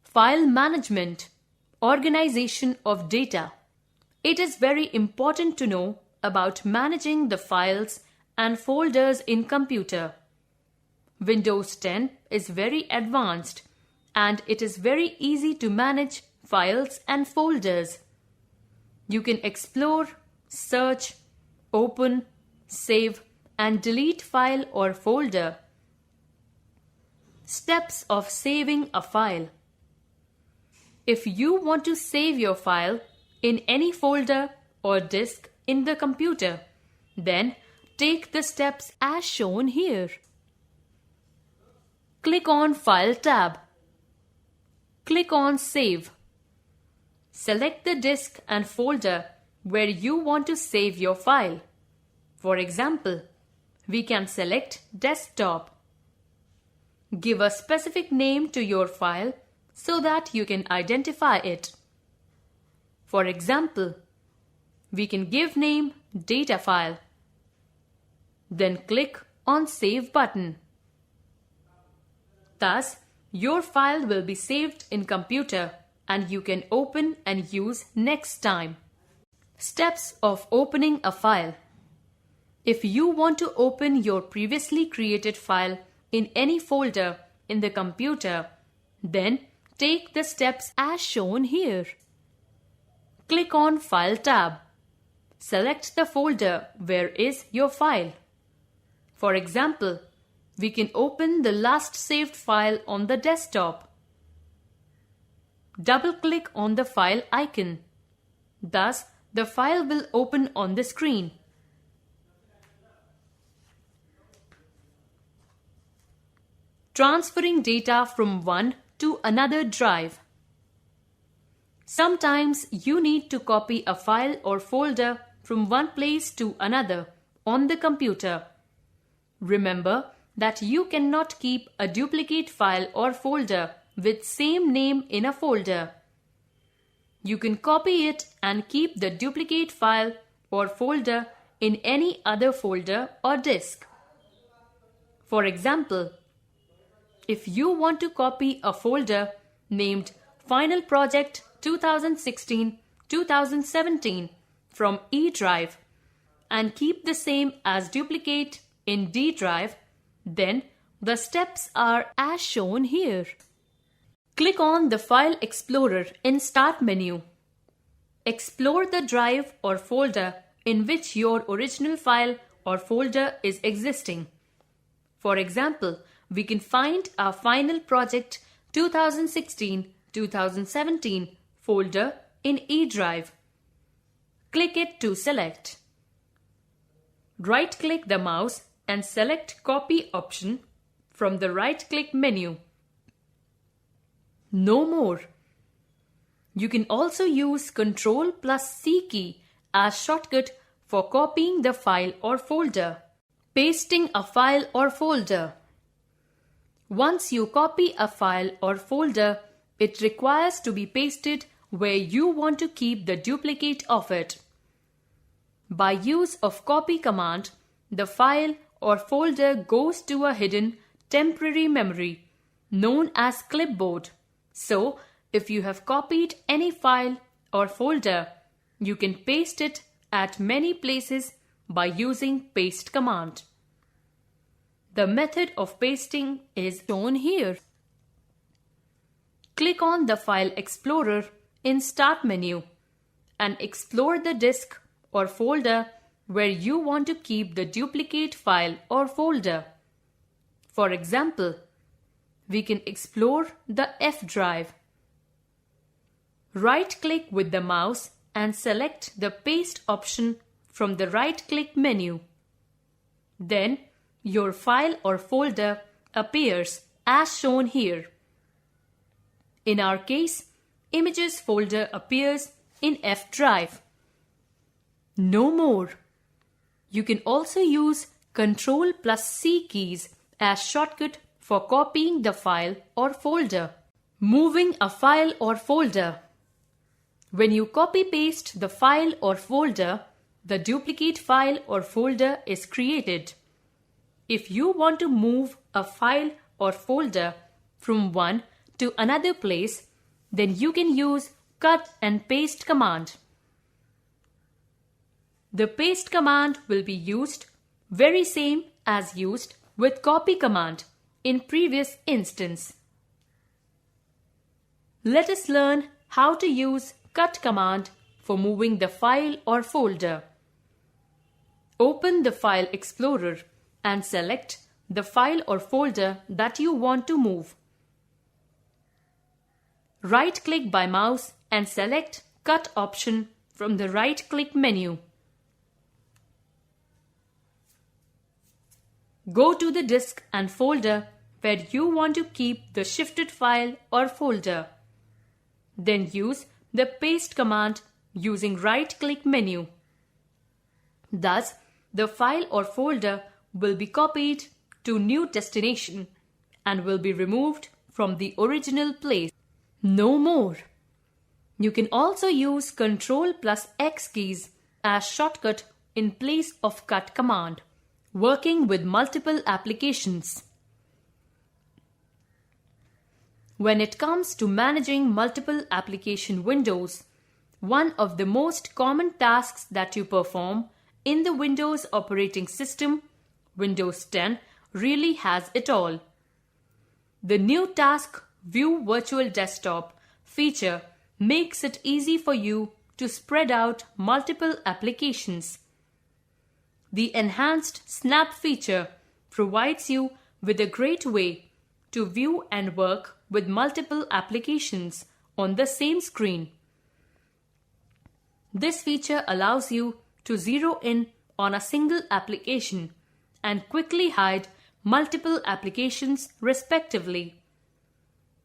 File management, organization of data. It is very important to know about managing the files and folders in computer. Windows 10 is very advanced and it is very easy to manage files and folders. You can explore, search, open, save and delete file or folder. Steps of saving a file. If you want to save your file in any folder or disk in the computer, then take the steps as shown here. Click on File tab. Click on Save. Select the disk and folder where you want to save your file. For example, we can select Desktop. Give a specific name to your file so that you can identify it. For example, we can give name Data File. Then click on Save button. Thus, your file will be saved in computer and you can open and use next time. Steps of opening a file. If you want to open your previously created file in any folder in the computer, then take the steps as shown here. Click on File tab. Select the folder where is your file. For example, we can open the last saved file on the desktop. Double-click on the file icon. Thus, the file will open on the screen. Transferring data from one to another drive. Sometimes you need to copy a file or folder from one place to another on the computer. Remember that you cannot keep a duplicate file or folder with same name in a folder. You can copy it and keep the duplicate file or folder in any other folder or disk. For example, if you want to copy a folder named Final Project 2016-2017 from E drive and keep the same as duplicate in D drive, then the steps are as shown here. Click on the File Explorer in Start menu. Explore the drive or folder in which your original file or folder is existing. For example, we can find our Final Project 2016-2017 folder in E drive. Click it to select. Right-click the mouse and select Copy option from the right-click menu. No more. You can also use Ctrl+C key as shortcut for copying the file or folder. Pasting a file or folder. Once you copy a file or folder, it requires to be pasted where you want to keep the duplicate of it. By use of copy command, the file or folder goes to a hidden temporary memory known as clipboard. So, if you have copied any file or folder, you can paste it at many places by using paste command. The method of pasting is shown here. Click on the File Explorer in Start menu and explore the disk or folder where you want to keep the duplicate file or folder. For example, we can explore the F drive. Right-click with the mouse and select the Paste option from the right-click menu. Then, your file or folder appears as shown here. In our case, Images folder appears in F drive. No more. You can also use Ctrl+C keys as shortcut for copying the file or folder. Moving a file or folder. When you copy-paste the file or folder, the duplicate file or folder is created. If you want to move a file or folder from one to another place, then you can use cut and paste command. The paste command will be used very same as used with copy command in previous instance. Let us learn how to use cut command for moving the file or folder. Open the File Explorer and select the file or folder that you want to move. Right-click by mouse and select Cut option from the right-click menu. Go to the disk and folder where you want to keep the shifted file or folder. Then use the paste command using right-click menu. Thus, the file or folder will be copied to new destination and will be removed from the original place. No more. You can also use Ctrl plus X keys as shortcut in place of cut command, working with multiple applications. When it comes to managing multiple application windows, one of the most common tasks that you perform in the Windows operating system, Windows 10, really has it all. The new Task View Virtual Desktop feature makes it easy for you to spread out multiple applications. The enhanced Snap feature provides you with a great way to view and work with multiple applications on the same screen. This feature allows you to zero in on a single application and quickly hide multiple applications respectively.